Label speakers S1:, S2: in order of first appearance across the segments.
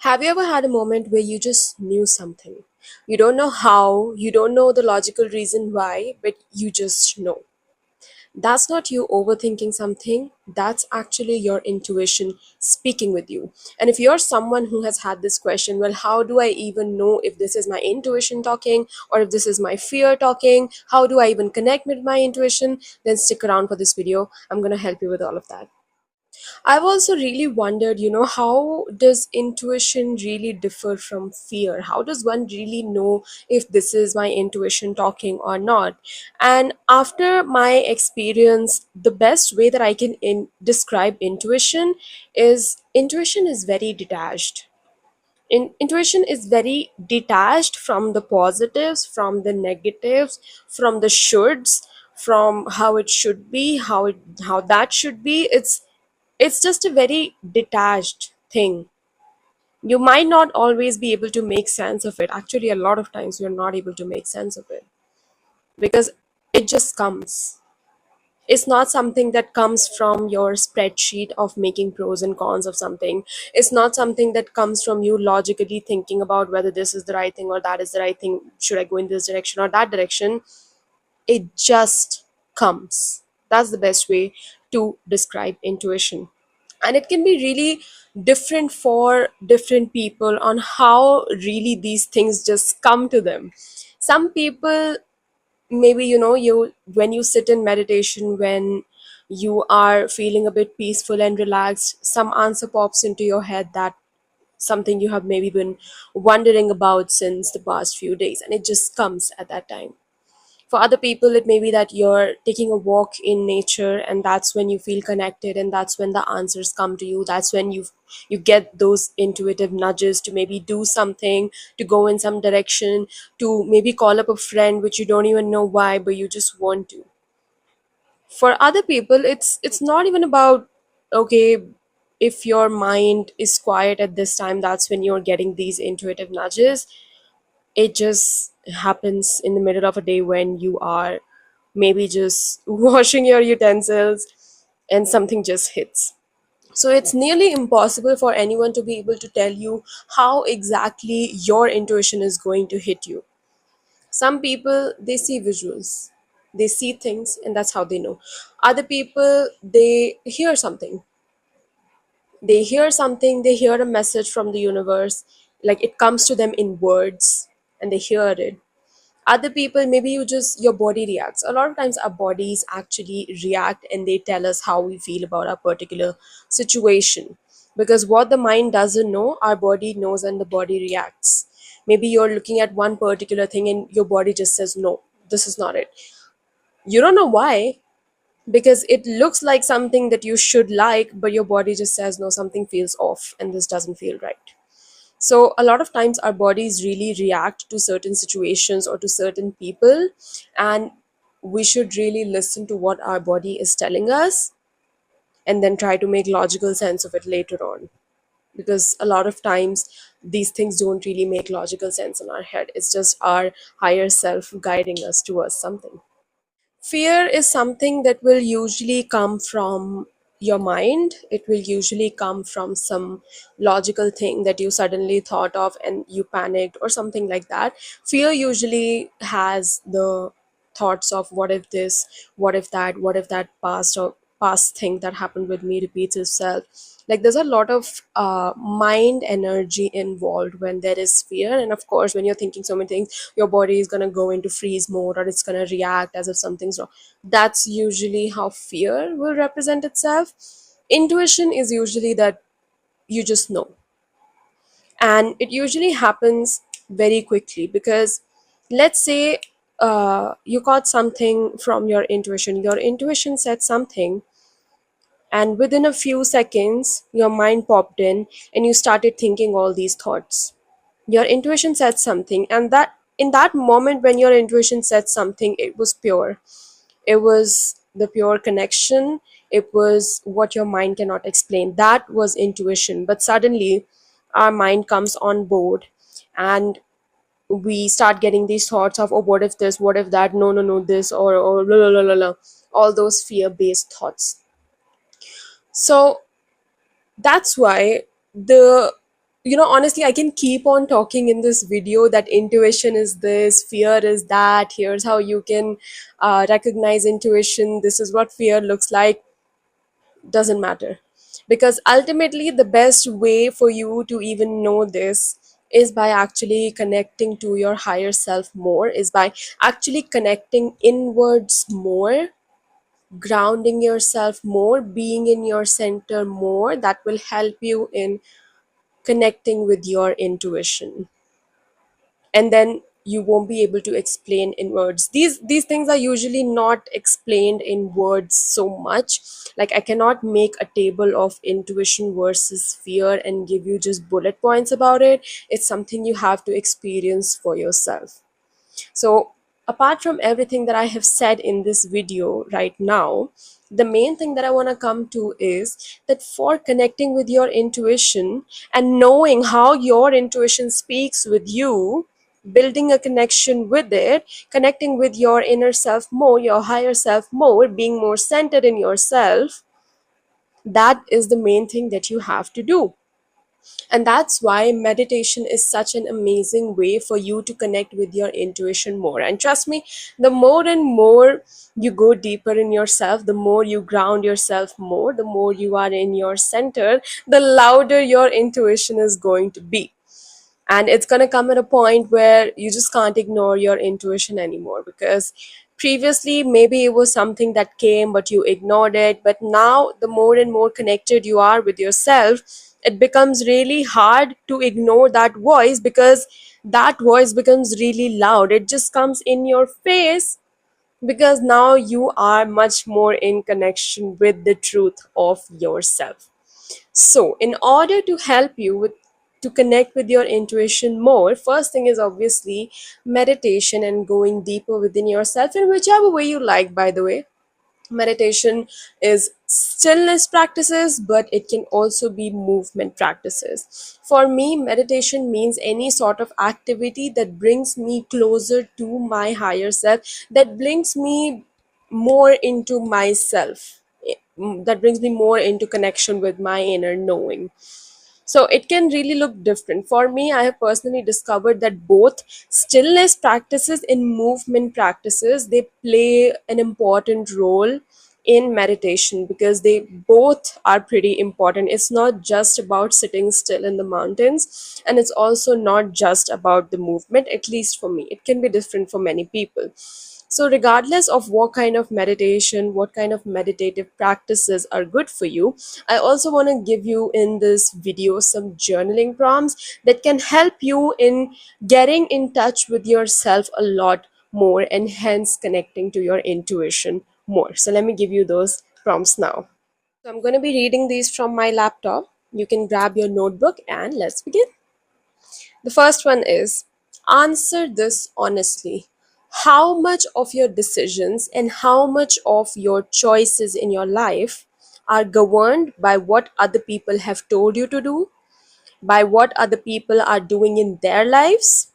S1: Have you ever had a moment where you just knew something? You don't know how, you don't know the logical reason why, but you just know. That's not you overthinking something, that's actually your intuition speaking with you. And if you're someone who has had this question, well, how do I even know if this is my intuition talking or if this is my fear talking? How do I even connect with my intuition? Then stick around for this video. I'm going to help you with all of that. I've also really wondered, how does intuition really differ from fear? How does one really know if this is my intuition talking or not? And after my experience, the best way that I can describe intuition is very detached. Intuition is very detached from the positives, from the negatives, from the shoulds, from how it should be, how that should be. It's just a very detached thing. You might not always be able to make sense of it. Actually, a lot of times you're not able to make sense of it because it just comes. It's not something that comes from your spreadsheet of making pros and cons of something. It's not something that comes from you logically thinking about whether this is the right thing or that is the right thing. Should I go in this direction or that direction? It just comes. That's the best way to describe intuition. And it can be really different for different people on how really these things just come to them. Some people, maybe you when you sit in meditation, when you are feeling a bit peaceful and relaxed, some answer pops into your head, that something you have maybe been wondering about since the past few days, and it just comes at that time. For other people, it may be that you're taking a walk in nature, and that's when you feel connected, and that's when the answers come to you. That's when you get those intuitive nudges to maybe do something, to go in some direction, to maybe call up a friend which you don't even know why, but you just want to. For other people, it's not even about, okay, if your mind is quiet at this time, that's when you're getting these intuitive nudges. It just happens in the middle of a day when you are maybe just washing your utensils and something just hits. So it's nearly impossible for anyone to be able to tell you how exactly your intuition is going to hit you. Some people, they see visuals, they see things, and that's how they know. Other people, they hear a message from the universe, like it comes to them in words, and they hear it. Other people, maybe your body reacts. A lot of times our bodies actually react, and they tell us how we feel about a particular situation, because what the mind doesn't know, our body knows, and the body reacts. Maybe you're looking at one particular thing and your body just says no, this is not it. You don't know why, because it looks like something that you should like, but your body just says no, something feels off and this doesn't feel right. So a lot of times our bodies really react to certain situations or to certain people, and we should really listen to what our body is telling us, and then try to make logical sense of it later on. Because a lot of times these things don't really make logical sense in our head. It's just our higher self guiding us towards something. Fear is something that will usually come from your mind. It will usually come from some logical thing that you suddenly thought of and you panicked or something like that. Fear usually has the thoughts of what if this, what if that past thing that happened with me repeats itself. Like there's a lot of mind energy involved when there is fear, and of course when you're thinking so many things, your body is going to go into freeze mode, or it's going to react as if something's wrong. That's usually how fear will represent itself. Intuition is usually that you just know, and it usually happens very quickly. Because let's say you got something from your intuition said something, and within a few seconds your mind popped in and you started thinking all these thoughts. Your intuition said something, and that in that moment when your intuition said something, it was pure. It was the pure connection. It was what your mind cannot explain. That was intuition. But suddenly our mind comes on board, and we start getting these thoughts of, oh, what if this, what if that, no, no, no, this, or la, la, la, la, la. All those fear based thoughts. So that's why the honestly, I can keep on talking in this video that intuition is this, fear is that, here's how you can recognize intuition, this is what fear looks like. Doesn't matter, because ultimately the best way for you to even know this is by actually connecting to your higher self more, is by actually connecting inwards more, grounding yourself more, being in your center more. That will help you in connecting with your intuition, and then you won't be able to explain in words. These things are usually not explained in words so much. Like, I cannot make a table of intuition versus fear and give you just bullet points about it. It's something you have to experience for yourself. So, apart from everything that I have said in this video right now, the main thing that I want to come to is that for connecting with your intuition and knowing how your intuition speaks with you, building a connection with it, connecting with your inner self more, your higher self more, being more centered in yourself, that is the main thing that you have to do. And that's why meditation is such an amazing way for you to connect with your intuition more. And trust me, the more and more you go deeper in yourself, the more you ground yourself more, the more you are in your center, the louder your intuition is going to be. And it's going to come at a point where you just can't ignore your intuition anymore, because previously maybe it was something that came but you ignored it, but now the more and more connected you are with yourself, it becomes really hard to ignore that voice, because that voice becomes really loud. It just comes in your face, because now you are much more in connection with the truth of yourself. So, in order to help you with to connect with your intuition more, first thing is obviously meditation and going deeper within yourself in whichever way you like, by the way. Meditation is stillness practices, but it can also be movement practices. For me, meditation means any sort of activity that brings me closer to my higher self, that brings me more into myself, that brings me more into connection with my inner knowing. So it can really look different. For me, I have personally discovered that both stillness practices and movement practices, they play an important role in meditation, because they both are pretty important. It's not just about sitting still in the mountains, and it's also not just about the movement, at least for me. It can be different for many people. So, regardless of what kind of meditation, what kind of meditative practices are good for you, I also want to give you in this video some journaling prompts that can help you in getting in touch with yourself a lot more, and hence connecting to your intuition more. So, let me give you those prompts now. So, I'm going to be reading these from my laptop. You can grab your notebook and let's begin. The first one is, answer this honestly. How much of your decisions and how much of your choices in your life are governed by what other people have told you to do, by what other people are doing in their lives,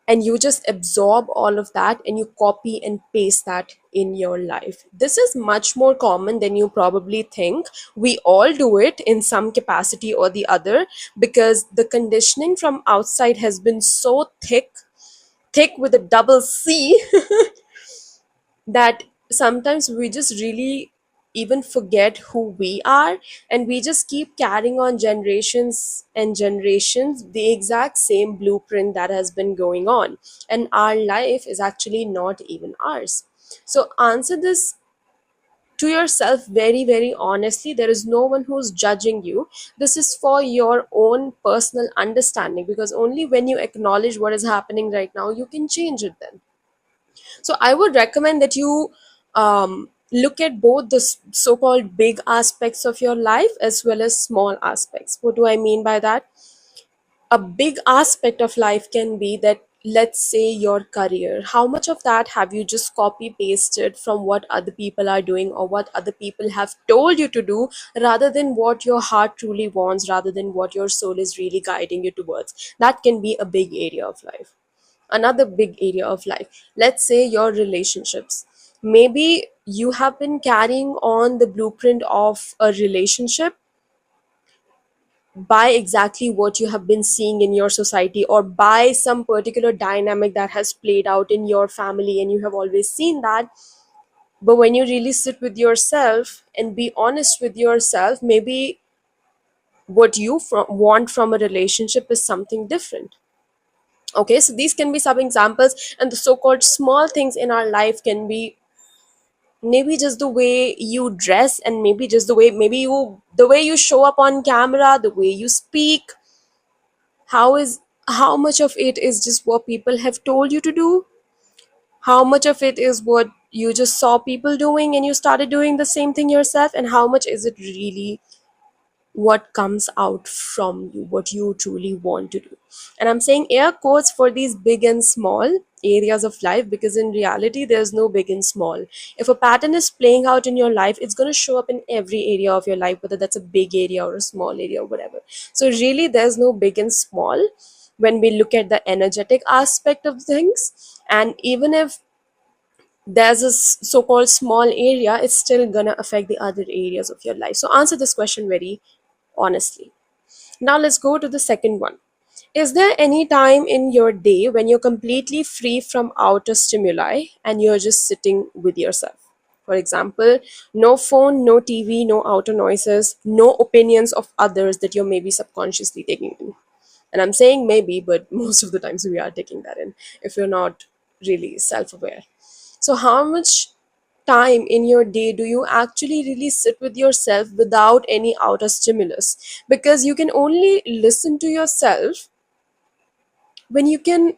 S1: and you just absorb all of that and you copy and paste that in your life. This is much more common than you probably think. We all do it in some capacity or the other, because the conditioning from outside has been so thick with a double C, that sometimes we just really even forget who we are, and we just keep carrying on generations and generations the exact same blueprint that has been going on, and our life is actually not even ours. So answer this to yourself very, very honestly. There is no one who's judging you. This is for your own personal understanding, because only when you acknowledge what is happening right now, you can change it then. So I would recommend that you look at both the so-called big aspects of your life as well as small aspects. What do I mean by that? A big aspect of life can be that, let's say, your career. How much of that have you just copy pasted from what other people are doing or what other people have told you to do, rather than what your heart truly wants, rather than what your soul is really guiding you towards? That can be a big area of life. Another big area of life, let's say your relationships. Maybe you have been carrying on the blueprint of a relationship by exactly what you have been seeing in your society, or by some particular dynamic that has played out in your family and you have always seen that. But when you really sit with yourself and be honest with yourself, maybe what you want from a relationship is something different. Okay, so these can be some examples, and the so-called small things in our life can be maybe just the way you dress, and maybe just the way you show up on camera, the way you speak. How much of it is just what people have told you to do? How much of it is what you just saw people doing and you started doing the same thing yourself? And how much is it really what comes out from you, what you truly want to do? And I'm saying air quotes for these big and small areas of life, because in reality, there's no big and small. If a pattern is playing out in your life, it's going to show up in every area of your life, whether that's a big area or a small area or whatever. So, really, there's no big and small when we look at the energetic aspect of things. And even if there's a so-called small area, it's still gonna affect the other areas of your life. So answer this question very honestly. Now let's go to the second one. Is there any time in your day when you're completely free from outer stimuli and you're just sitting with yourself? For example, no phone, no TV, no outer noises, no opinions of others that you're maybe subconsciously taking in. And I'm saying maybe, but most of the times we are taking that in if you're not really self aware. So, how much time in your day do you actually really sit with yourself without any outer stimulus? Because you can only listen to yourself when you can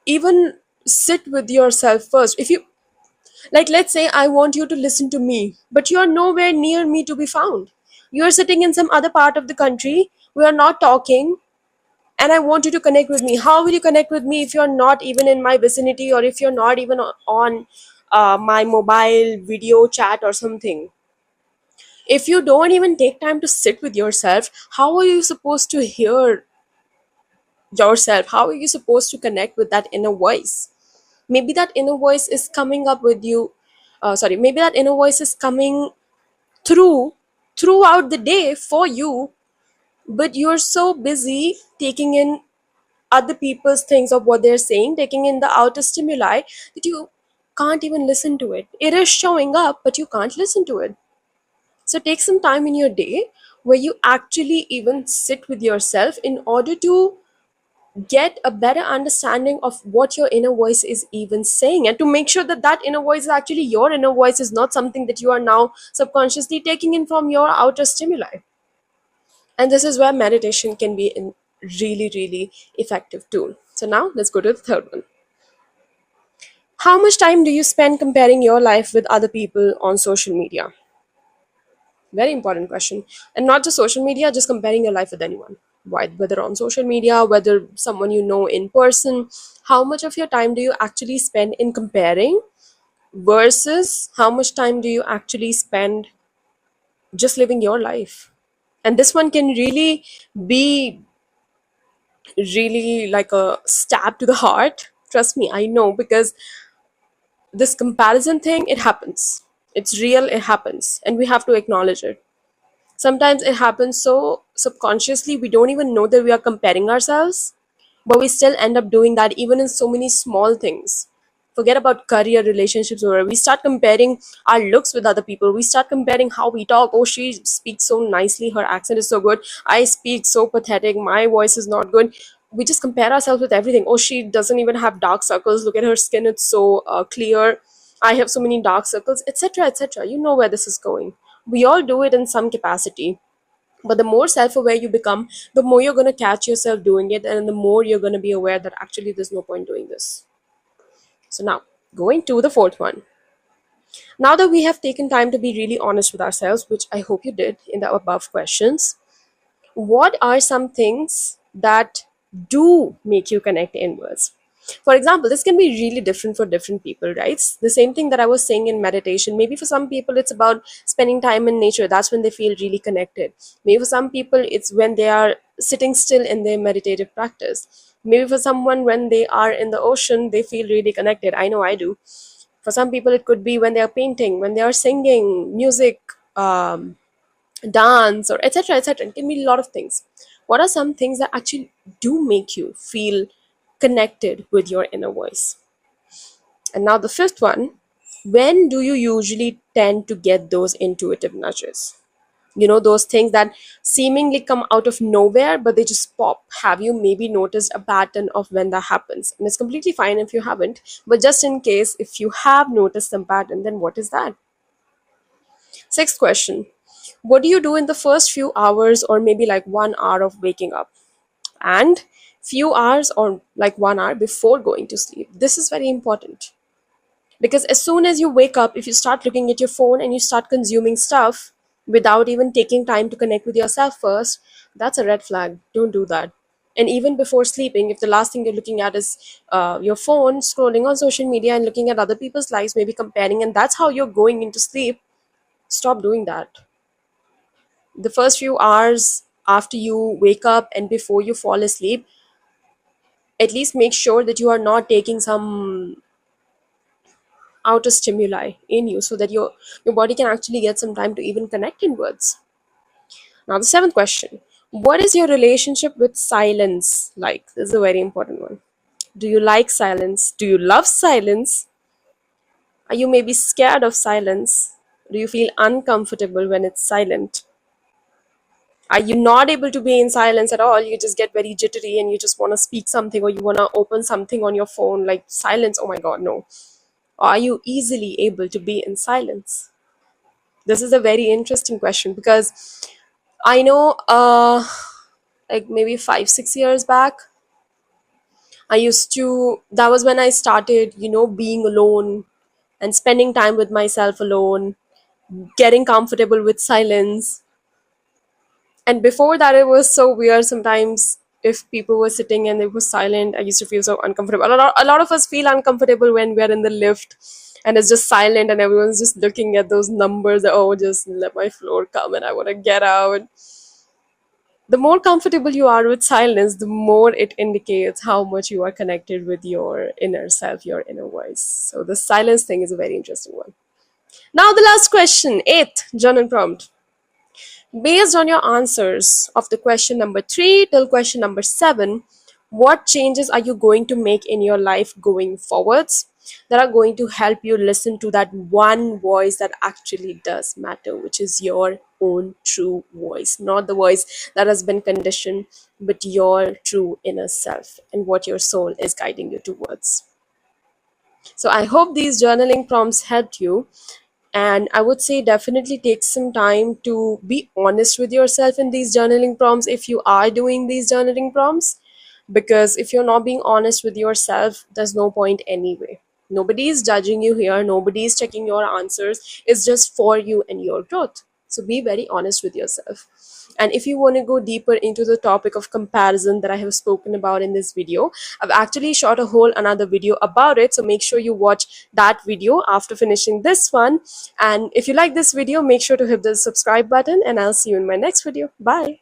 S1: even sit with yourself first. If you, like, let's say I want you to listen to me, but you are nowhere near me to be found. You are sitting in some other part of the country, we are not talking, and I want you to connect with me. How will you connect with me if you're not even in my vicinity, or if you're not even on my mobile video chat or something? If you don't even take time to sit with yourself, how are you supposed to hear yourself? How are you supposed to connect with that inner voice? Maybe that inner voice is coming up with you. Maybe that inner voice is coming through throughout the day for you, but you're so busy taking in other people's things of what they're saying, taking in the outer stimuli, that you can't even listen to it. It is showing up, but you can't listen to it. So take some time in your day where you actually even sit with yourself in order to get a better understanding of what your inner voice is even saying, and to make sure that that inner voice is actually your inner voice, is not something that you are now subconsciously taking in from your outer stimuli. And this is where meditation can be a really, really effective tool. So now let's go to the third one. How much time do you spend comparing your life with other people on social media? Very important question. And not just social media, just comparing your life with anyone. Why, whether on social media, whether someone you know in person. How much of your time do you actually spend in comparing, versus how much time do you actually spend just living your life? And this one can really be really like a stab to the heart. Trust me, I know, because this comparison thing, it happens. It's real, it happens, and we have to acknowledge it. Sometimes it happens so subconsciously we don't even know that we are comparing ourselves, but we still end up doing that even in so many small things. Forget about career, relationships, or whatever. We start comparing our looks with other people. We start comparing how we talk. Oh, she speaks so nicely, her accent is so good. I speak so pathetic, my voice is not good. We just compare ourselves with everything. Oh, she doesn't even have dark circles, look at her skin, it's so clear. I have so many dark circles, etc., etc. You know where this is going. We all do it in some capacity, but the more self-aware you become, the more you're going to catch yourself doing it, and the more you're going to be aware that actually there's no point doing this. So now, going to the fourth one. Now that we have taken time to be really honest with ourselves, which I hope you did in the above questions, what are some things that do make you connect inwards? For example, this can be really different for different people, right? The same thing that I was saying in meditation. Maybe for some people, it's about spending time in nature. That's when they feel really connected. Maybe for some people, it's when they are sitting still in their meditative practice. Maybe for someone, when they are in the ocean, they feel really connected. I know I do. For some people, it could be when they are painting, when they are singing music, dance, or etc., etc. It can be a lot of things. What are some things that actually do make you feel connected with your inner voice? And now the fifth one, when do you usually tend to get those intuitive nudges? You know, those things that seemingly come out of nowhere, but they just pop. Have you maybe noticed a pattern of when that happens? And it's completely fine if you haven't, but just in case, if you have noticed some pattern, then what is that? Sixth question, what do you do in the first few hours or maybe like 1 hour of waking up? And few hours or like 1 hour before going to sleep. This is very important. Because as soon as you wake up, if you start looking at your phone and you start consuming stuff without even taking time to connect with yourself first, that's a red flag. Don't do that. And even before sleeping, if the last thing you're looking at is your phone, scrolling on social media and looking at other people's lives, maybe comparing, and that's how you're going into sleep, stop doing that. The first few hours after you wake up and before you fall asleep, at least make sure that you are not taking some outer stimuli in you so that your body can actually get some time to even connect inwards. Now the seventh question, what is your relationship with silence like? This is a very important one. Do you like silence? Do you love silence? Are you maybe scared of silence? Do you feel uncomfortable when it's silent? Are you not able to be in silence at all? You just get very jittery and you just want to speak something, or you want to open something on your phone, like silence, oh my god, no. Or are you easily able to be in silence? This is a very interesting question because I know, like maybe 5 6 years back, that was when I started, being alone and spending time with myself alone, getting comfortable with silence. And before that, it was so weird. Sometimes, if people were sitting and it was silent, I used to feel so uncomfortable. A lot of us feel uncomfortable when we're in the lift and it's just silent and everyone's just looking at those numbers. Oh, just let my floor come and I want to get out. The more comfortable you are with silence, the more it indicates how much you are connected with your inner self, your inner voice. So the silence thing is a very interesting one. Now the last question, eighth journal prompt. Based on your answers of the question number 3 till question number 7, what changes are you going to make in your life going forwards that are going to help you listen to that one voice that actually does matter, which is your own true voice, not the voice that has been conditioned, but your true inner self and what your soul is guiding you towards. So I hope these journaling prompts helped you. And I would say definitely take some time to be honest with yourself in these journaling prompts if you are doing these journaling prompts. Because if you're not being honest with yourself, there's no point anyway. Nobody is judging you here, nobody is checking your answers. It's just for you and your growth. So be very honest with yourself. And if you want to go deeper into the topic of comparison that I have spoken about in this video, I've actually shot a whole another video about it. So make sure you watch that video after finishing this one. And if you like this video, make sure to hit the subscribe button and I'll see you in my next video. Bye.